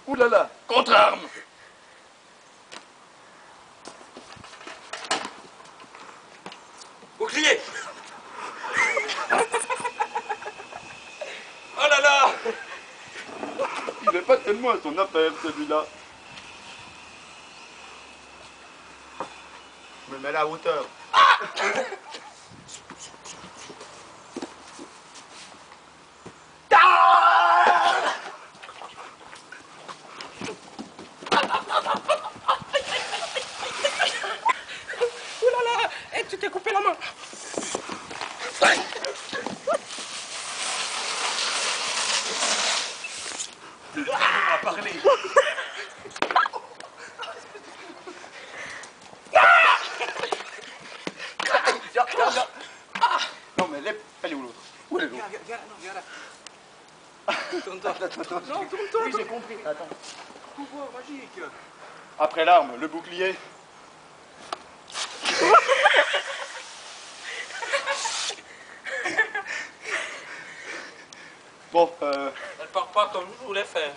Ouh là là, contre-arme. Bouclier. Oh là là. Il n'est pas tellement à son affaire, celui-là. Je me mets là à hauteur. Oh là là. Eh, tu t'es coupé la main. On va parler. Viens. Non, mais elle est où l'autre? Où est l'autre? Viens, non, viens là. Tourne-toi. Non, tourne-toi. Oui, j'ai compris. Attends. Pouvoir magique. Après l'arme, le bouclier. Bon, Elle part pas comme je voulais faire.